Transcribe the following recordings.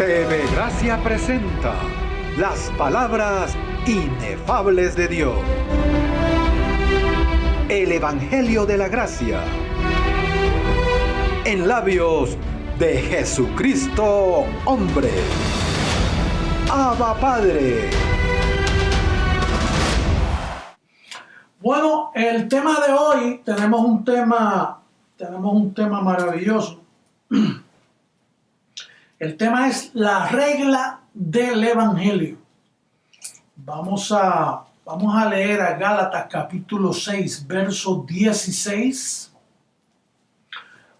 TV Gracia presenta las palabras inefables de Dios. El Evangelio de la Gracia. En labios de Jesucristo, hombre. Abba Padre. Bueno, el tema de hoy, tenemos un tema maravilloso. El tema es la regla del Evangelio. Vamos a leer a Gálatas capítulo 6, verso 16.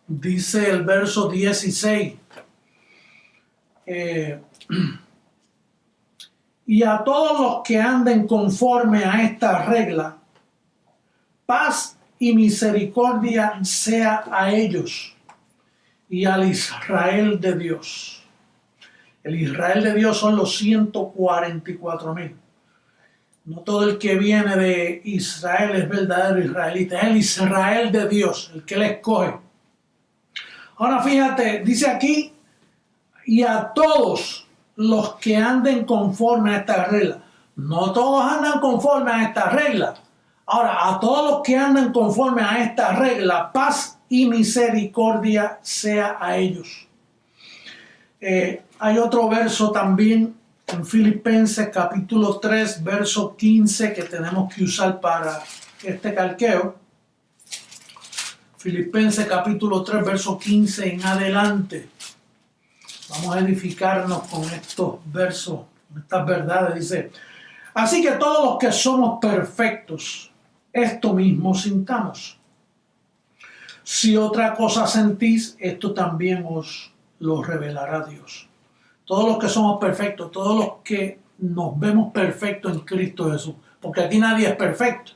Dice el verso 16. Y a todos los que anden conforme a esta regla, paz y misericordia sea a ellos y al Israel de Dios. El Israel de Dios son los 144,000. No todo el que viene de Israel es verdadero israelita, es el Israel de Dios, el que le escoge. Ahora fíjate, dice aquí, y a todos los que anden conforme a esta regla. No todos andan conforme a esta regla. Ahora, a todos los que andan conforme a esta regla, paz y misericordia sea a ellos. Hay otro verso también en Filipenses capítulo 3, verso 15 que tenemos que usar para este calqueo. Filipenses capítulo 3, verso 15 en adelante. Vamos a edificarnos con estos versos, con estas verdades. Dice, así que todos los que somos perfectos, esto mismo sintamos. Si otra cosa sentís, esto también os lo revelará Dios. Todos los que somos perfectos, todos los que nos vemos perfectos en Cristo Jesús, porque aquí nadie es perfecto.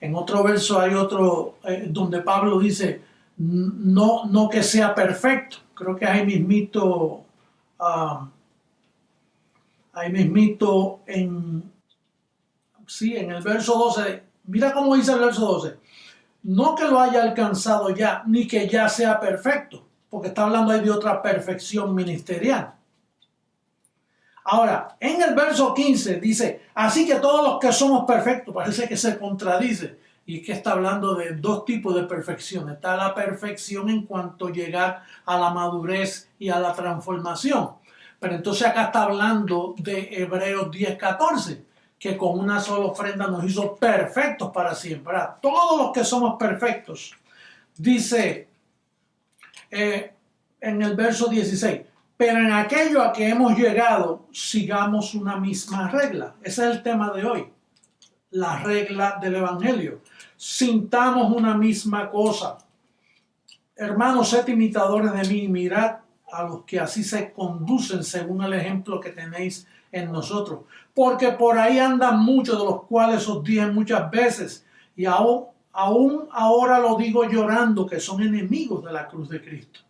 En otro verso hay otro donde Pablo dice, no que sea perfecto. Creo que ahí mismito en el verso 12, mira cómo dice el verso 12, no que lo haya alcanzado ya, ni que ya sea perfecto, porque está hablando ahí de otra perfección ministerial. Ahora, en el verso 15 dice, así que todos los que somos perfectos, parece que se contradice, y es que está hablando de dos tipos de perfección. Está la perfección en cuanto a llegar a la madurez y a la transformación. Pero entonces acá está hablando de Hebreos 10:14, que con una sola ofrenda nos hizo perfectos para siempre. Todos los que somos perfectos. Dice en el verso 16, pero en aquello a que hemos llegado, sigamos una misma regla. Ese es el tema de hoy. La regla del Evangelio. Sintamos una misma cosa. Hermanos, sed imitadores de mí y mirad a los que así se conducen según el ejemplo que tenéis en nosotros. Porque por ahí andan muchos, de los cuales os dije muchas veces, y aún ahora lo digo llorando, que son enemigos de la cruz de Cristo.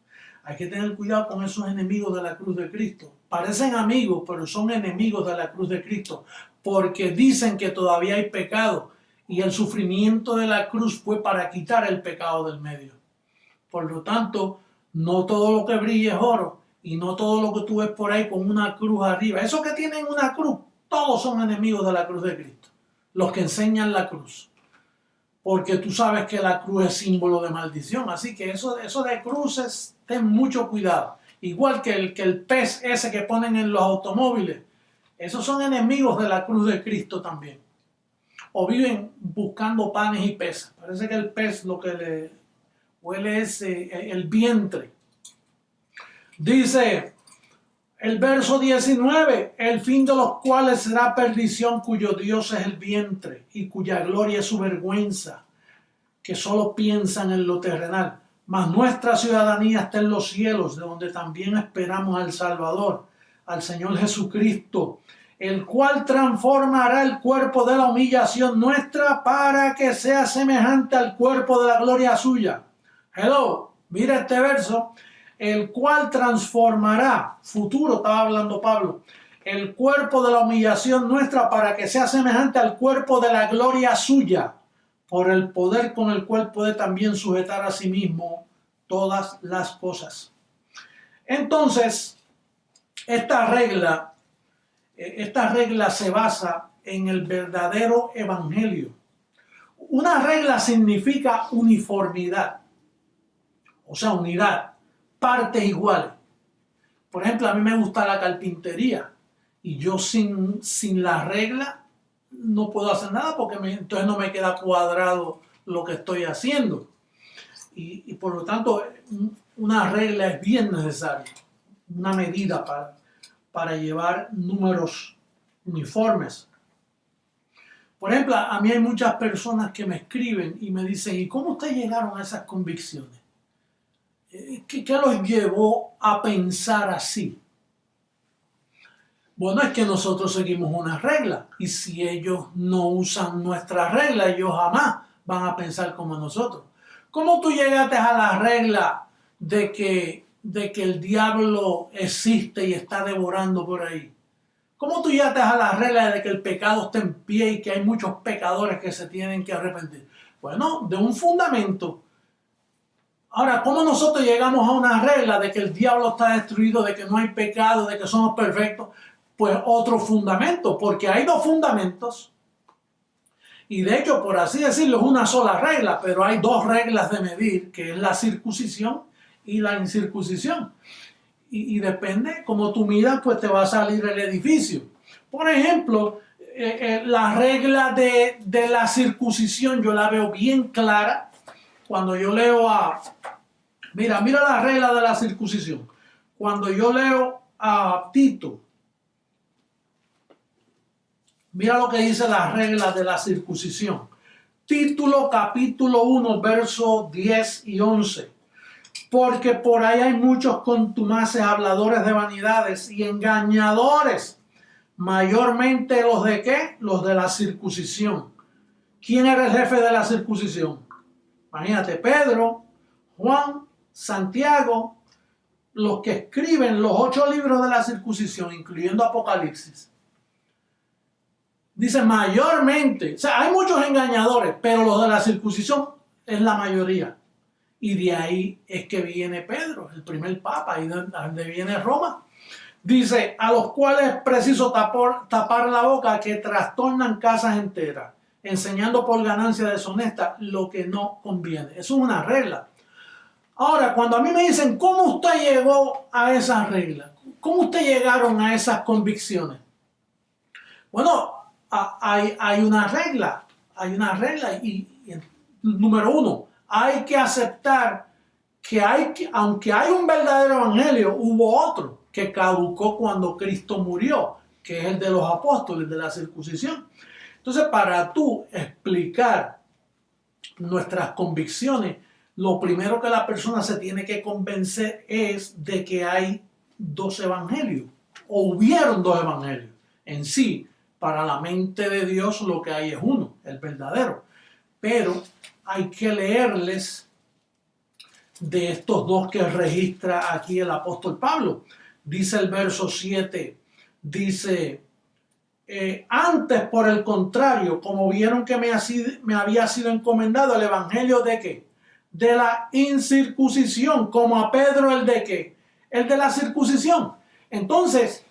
Hay que tener cuidado con esos enemigos de la cruz de Cristo. Parecen amigos, pero son enemigos de la cruz de Cristo, porque dicen que todavía hay pecado, y el sufrimiento de la cruz fue para quitar el pecado del medio. Por lo tanto, no todo lo que brilla es oro, y no todo lo que tú ves por ahí con una cruz arriba. Esos que tienen una cruz, todos son enemigos de la cruz de Cristo. Los que enseñan la cruz. Porque tú sabes que la cruz es símbolo de maldición. Así que eso de cruces, ten mucho cuidado. Igual que el pez ese que ponen en los automóviles. Esos son enemigos de la cruz de Cristo también. O viven buscando panes y peces. Parece que el pez lo que le huele es el vientre. Dice el verso 19, el fin de los cuales será perdición, cuyo Dios es el vientre y cuya gloria es su vergüenza, que solo piensan en lo terrenal. Mas nuestra ciudadanía está en los cielos, de donde también esperamos al Salvador, al Señor Jesucristo, el cual transformará el cuerpo de la humillación nuestra para que sea semejante al cuerpo de la gloria suya. Hello, mira este verso. El cual transformará, futuro estaba hablando Pablo, el cuerpo de la humillación nuestra para que sea semejante al cuerpo de la gloria suya, por el poder con el cual puede también sujetar a sí mismo todas las cosas. Entonces, Esta regla se basa en el verdadero evangelio. Una regla significa uniformidad, o sea, unidad, partes iguales. Por ejemplo, a mí me gusta la carpintería y yo sin la regla no puedo hacer nada porque entonces no me queda cuadrado lo que estoy haciendo. Y por lo tanto, una regla es bien necesaria, una medida para llevar números uniformes. Por ejemplo, a mí hay muchas personas que me escriben y me dicen, ¿y cómo ustedes llegaron a esas convicciones? ¿Qué los llevó a pensar así? Bueno, es que nosotros seguimos una regla y si ellos no usan nuestra regla, ellos jamás van a pensar como nosotros. ¿Cómo tú llegaste a la regla de que el diablo existe y está devorando por ahí? ¿Cómo tú llegaste a la regla de que el pecado está en pie y que hay muchos pecadores que se tienen que arrepentir? Bueno, de un fundamento. Ahora, ¿cómo nosotros llegamos a una regla de que el diablo está destruido, de que no hay pecado, de que somos perfectos? Pues otro fundamento, porque hay dos fundamentos. Y de hecho, por así decirlo, es una sola regla, pero hay dos reglas de medir, que es la circuncisión y la incircuncisión. Y depende, como tú midas, pues te va a salir el edificio. Por ejemplo, la regla de la circuncisión yo la veo bien clara cuando yo leo mira la regla de la circuncisión. Cuando yo leo a Tito, mira lo que dice la regla de la circuncisión. Título, capítulo 1, versos 10 y 11. Porque por ahí hay muchos contumaces, habladores de vanidades y engañadores. Mayormente los de ¿qué? Los de la circuncisión. ¿Quién era el jefe de la circuncisión? Imagínate, Pedro, Juan, Santiago, los que escriben los 8 libros de la circuncisión, incluyendo Apocalipsis. Dice mayormente, o sea, hay muchos engañadores, pero los de la circuncisión es la mayoría. Y de ahí es que viene Pedro, el primer papa, y de donde viene Roma. Dice, a los cuales es preciso tapar la boca, que trastornan casas enteras, enseñando por ganancia deshonesta lo que no conviene. Eso es una regla. Ahora, cuando a mí me dicen, ¿cómo usted llegó a esas reglas? ¿Cómo usted llegaron a esas convicciones? Bueno, hay una regla y número 1, hay que aceptar que aunque hay un verdadero evangelio, hubo otro que caducó cuando Cristo murió, que es el de los apóstoles, de la circuncisión. Entonces, para tú explicar nuestras convicciones, lo primero que la persona se tiene que convencer es de que hay 2 evangelios, o hubieron 2 evangelios. En sí, para la mente de Dios lo que hay es uno, el verdadero. Pero hay que leerles de estos 2 que registra aquí el apóstol Pablo. Dice el verso 7, dice, antes por el contrario, como vieron que me había sido encomendado el evangelio de ¿qué? De la incircuncisión, como a Pedro el de ¿qué? El de la circuncisión. Entonces,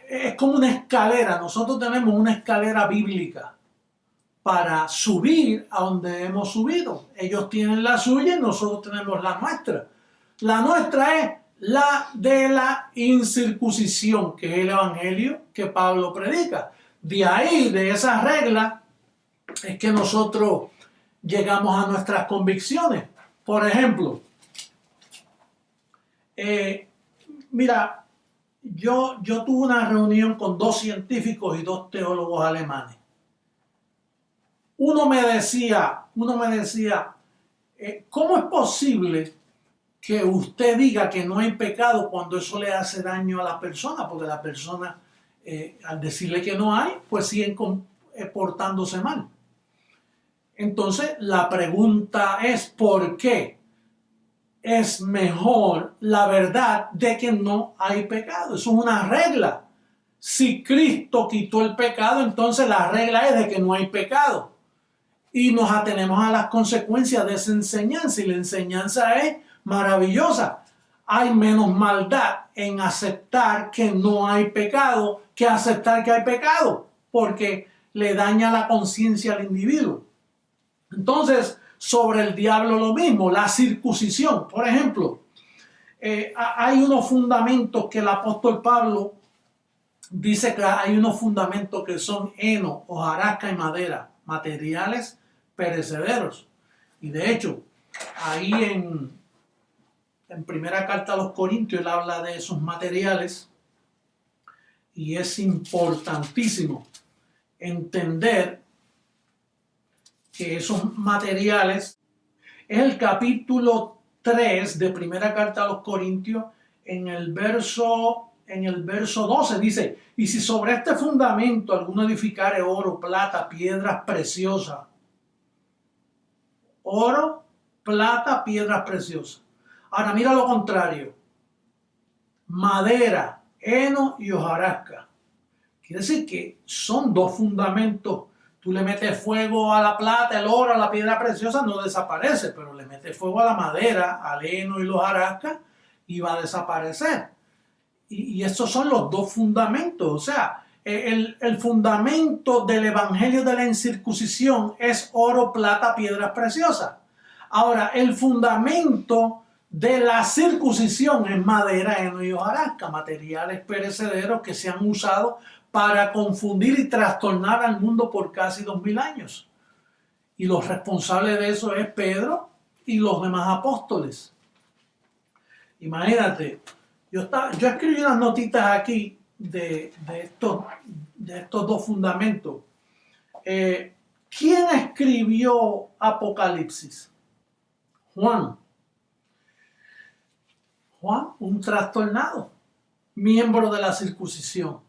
es como una escalera. Nosotros tenemos una escalera bíblica para subir a donde hemos subido. Ellos tienen la suya y nosotros tenemos la nuestra. La nuestra es la de la incircuncisión, que es el evangelio que Pablo predica. De ahí, de esa regla, es que nosotros llegamos a nuestras convicciones. Por ejemplo, mira, yo tuve una reunión con 2 científicos y 2 teólogos alemanes. Uno me decía, ¿cómo es posible que usted diga que no hay pecado cuando eso le hace daño a la persona? Porque la persona, al decirle que no hay, pues siguen portándose mal. Entonces, la pregunta es, ¿por qué es mejor la verdad de que no hay pecado? Eso es una regla. Si Cristo quitó el pecado, entonces la regla es de que no hay pecado. Y nos atenemos a las consecuencias de esa enseñanza. Y la enseñanza es maravillosa. hay menos maldad en aceptar que no hay pecado que aceptar que hay pecado, porque le daña la conciencia al individuo. Entonces, sobre el diablo lo mismo, la circuncisión. Por ejemplo, hay unos fundamentos que el apóstol Pablo dice que hay unos fundamentos que son heno, hojarasca y madera, materiales perecederos. Y de hecho, ahí en primera carta a los Corintios él habla de esos materiales, y es importantísimo entender que esos materiales es el capítulo 3 de primera carta a los Corintios, en el verso 12 dice: y si sobre este fundamento alguno edificare oro, plata, piedras preciosas, oro, plata, piedras preciosas. Ahora mira lo contrario: madera, heno y hojarasca. Quiere decir que son dos fundamentos. Tú le metes fuego a la plata, el oro, a la piedra preciosa, no desaparece, pero le metes fuego a la madera, al heno y los hojarasca, y va a desaparecer. Y estos son los dos fundamentos. O sea, el fundamento del evangelio de la incircuncisión es oro, plata, piedras preciosas. Ahora, el fundamento de la circuncisión es madera, heno y hojarasca, materiales perecederos que se han usado para confundir y trastornar al mundo por casi 2000 años. Y los responsables de eso es Pedro y los demás apóstoles. Imagínate, yo escribí unas notitas aquí de estos dos fundamentos. ¿Quién escribió Apocalipsis? Juan, un trastornado, miembro de la circuncisión.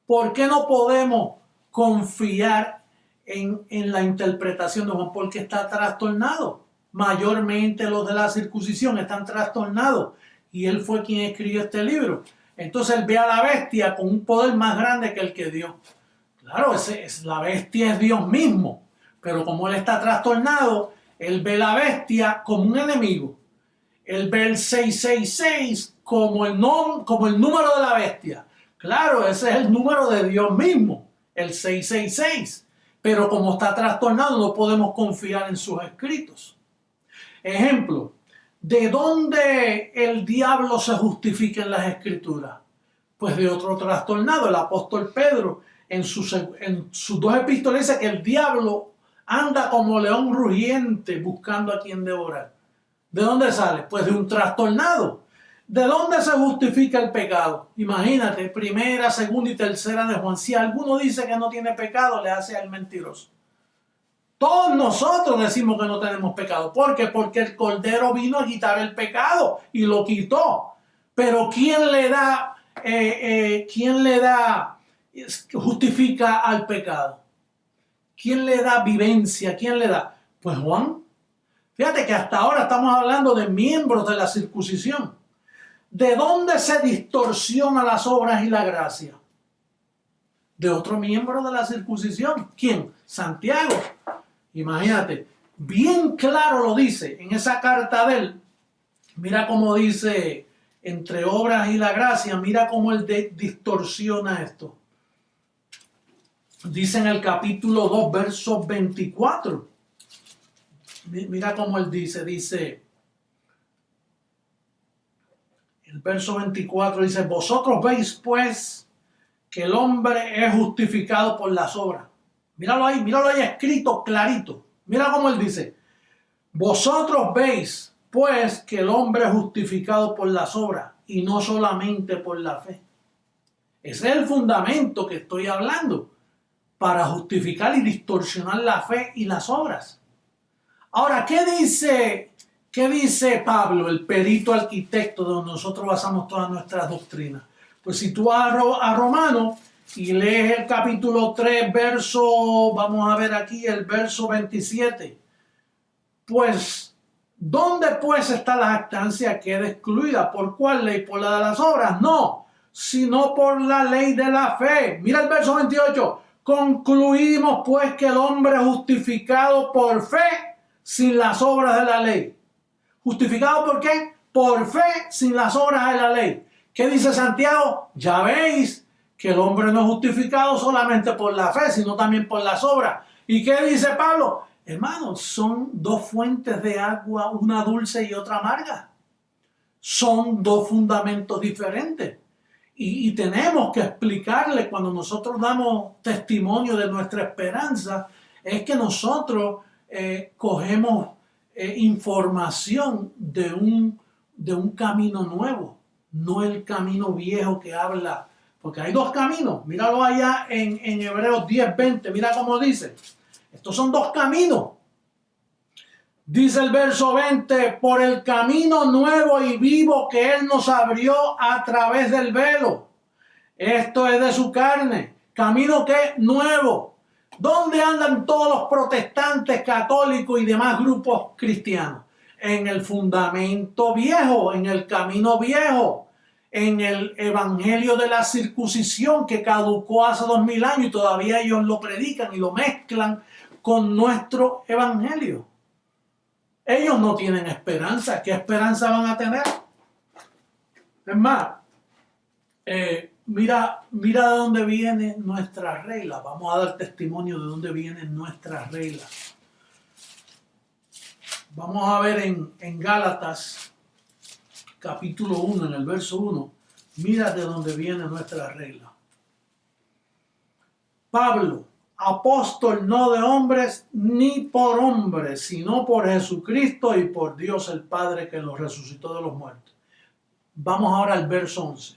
¿Por qué no podemos confiar en la interpretación de Juan? Porque está trastornado. Mayormente los de la circuncisión están trastornados. Y él fue quien escribió este libro. Entonces él ve a la bestia con un poder más grande que el que Dios. Claro, la bestia es Dios mismo. Pero como él está trastornado, él ve la bestia como un enemigo. Él ve el 666 como el número de la bestia. Claro, ese es el número de Dios mismo, el 666. Pero como está trastornado, no podemos confiar en sus escritos. Ejemplo, ¿de dónde el diablo se justifica en las escrituras? Pues de otro trastornado. El apóstol Pedro, en sus dos epístolas, dice que el diablo anda como león rugiente buscando a quien devorar. ¿De dónde sale? Pues de un trastornado. ¿De dónde se justifica el pecado? Imagínate, primera, segunda y tercera de Juan. Si alguno dice que no tiene pecado, le hace al mentiroso. Todos nosotros decimos que no tenemos pecado. ¿Por qué? Porque el Cordero vino a quitar el pecado y lo quitó. Pero ¿quién le da justifica al pecado? ¿Quién le da vivencia? ¿Quién le da? Pues Juan. Fíjate que hasta ahora estamos hablando de miembros de la circuncisión. ¿De dónde se distorsiona las obras y la gracia? De otro miembro de la circuncisión. ¿Quién? Santiago. Imagínate, bien claro lo dice en esa carta de él. Mira cómo dice, entre obras y la gracia, mira cómo él distorsiona esto. Dice en el capítulo 2, verso 24. Mira cómo él dice, el verso 24 dice: vosotros veis pues que el hombre es justificado por las obras. Míralo ahí escrito clarito. Mira cómo él dice: vosotros veis pues que el hombre es justificado por las obras y no solamente por la fe. Ese es el fundamento que estoy hablando, para justificar y distorsionar la fe y las obras. Ahora, ¿qué dice Pablo, el perito arquitecto donde nosotros basamos todas nuestras doctrinas? Pues si tú vas a Romanos y lees el capítulo 3, vamos a ver aquí el verso 27. Pues, ¿dónde pues está la jactancia? Queda excluida. ¿Por cuál ley? ¿Por la de las obras? No, sino por la ley de la fe. Mira el verso 28. Concluimos pues que el hombre es justificado por fe sin las obras de la ley. ¿Justificado por qué? por fe sin las obras de la ley. ¿Qué dice Santiago? Ya veis que el hombre no es justificado solamente por la fe, sino también por las obras. ¿Y qué dice Pablo? Hermanos, son dos fuentes de agua, una dulce y otra amarga. Son dos fundamentos diferentes. Y tenemos que explicarle cuando nosotros damos testimonio de nuestra esperanza, es que nosotros cogemos información de un camino nuevo, no el camino viejo que habla, porque hay dos caminos. Míralo allá en Hebreos 10:20, mira cómo dice. Estos son dos caminos. Dice el verso 20, por el camino nuevo y vivo que Él nos abrió a través del velo. Esto es de su carne. Camino que nuevo. ¿Dónde andan todos los protestantes, católicos y demás grupos cristianos? En el fundamento viejo, en el camino viejo, en el evangelio de la circuncisión que caducó hace 2000 años y todavía ellos lo predican y lo mezclan con nuestro evangelio. Ellos no tienen esperanza. ¿Qué esperanza van a tener? Es más, mira de dónde viene nuestra regla. Vamos a dar testimonio de dónde vienen nuestras reglas. Vamos a ver en Gálatas, capítulo 1, en el verso 1. Mira de dónde viene nuestra regla. Pablo, apóstol no de hombres ni por hombres, sino por Jesucristo y por Dios el Padre que los resucitó de los muertos. Vamos ahora al verso 11.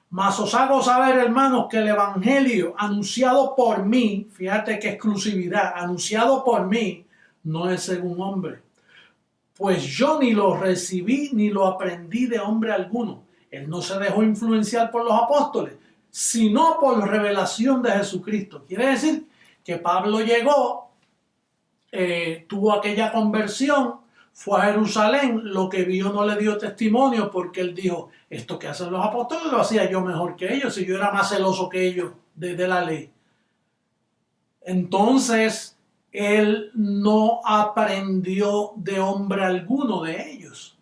Mas os hago saber, hermanos, que el evangelio anunciado por mí, fíjate qué exclusividad, anunciado por mí, no es según hombre. Pues yo ni lo recibí ni lo aprendí de hombre alguno. Él no se dejó influenciar por los apóstoles, sino por revelación de Jesucristo. Quiere decir que Pablo llegó, tuvo aquella conversión, fue a Jerusalén, lo que vio no le dio testimonio porque él dijo, esto que hacen los apóstoles lo hacía yo mejor que ellos, y yo era más celoso que ellos de la ley. Entonces, él no aprendió de hombre alguno de ellos.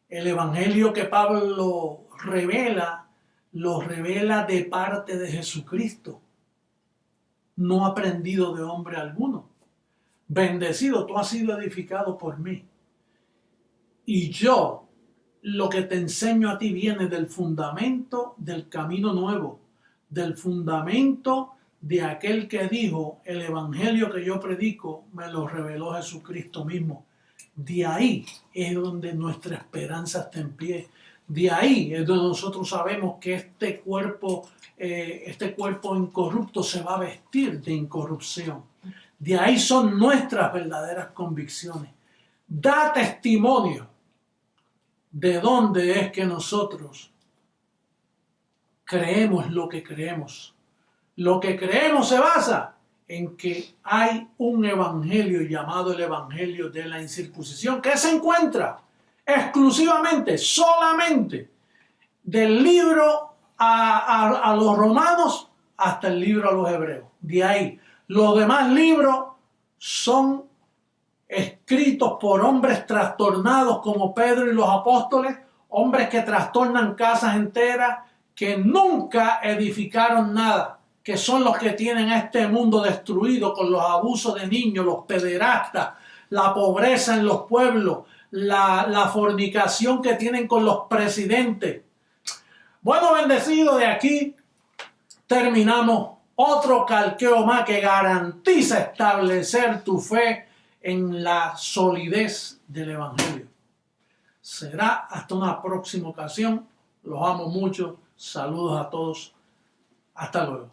El evangelio que Pablo revela, lo revela de parte de Jesucristo. No aprendido de hombre alguno. Bendecido, tú has sido edificado por mí. Y yo, lo que te enseño a ti viene del fundamento del camino nuevo, del fundamento de aquel que dijo, el evangelio que yo predico me lo reveló Jesucristo mismo. De ahí es donde nuestra esperanza está en pie. De ahí es donde nosotros sabemos que este cuerpo incorrupto se va a vestir de incorrupción. De ahí son nuestras verdaderas convicciones. Da testimonio de dónde es que nosotros creemos lo que creemos. Lo que creemos se basa en que hay un evangelio llamado el evangelio de la incircuncisión que se encuentra exclusivamente, solamente del libro a los romanos hasta el libro a los hebreos. De ahí, los demás libros son escritos por hombres trastornados como Pedro y los apóstoles, hombres que trastornan casas enteras, que nunca edificaron nada, que son los que tienen este mundo destruido con los abusos de niños, los pederastas, la pobreza en los pueblos, la fornicación que tienen con los presidentes. Bueno, bendecido, de aquí terminamos otro calqueo más que garantiza establecer tu fe en la solidez del evangelio. Será hasta una próxima ocasión. Los amo mucho. Saludos a todos. Hasta luego.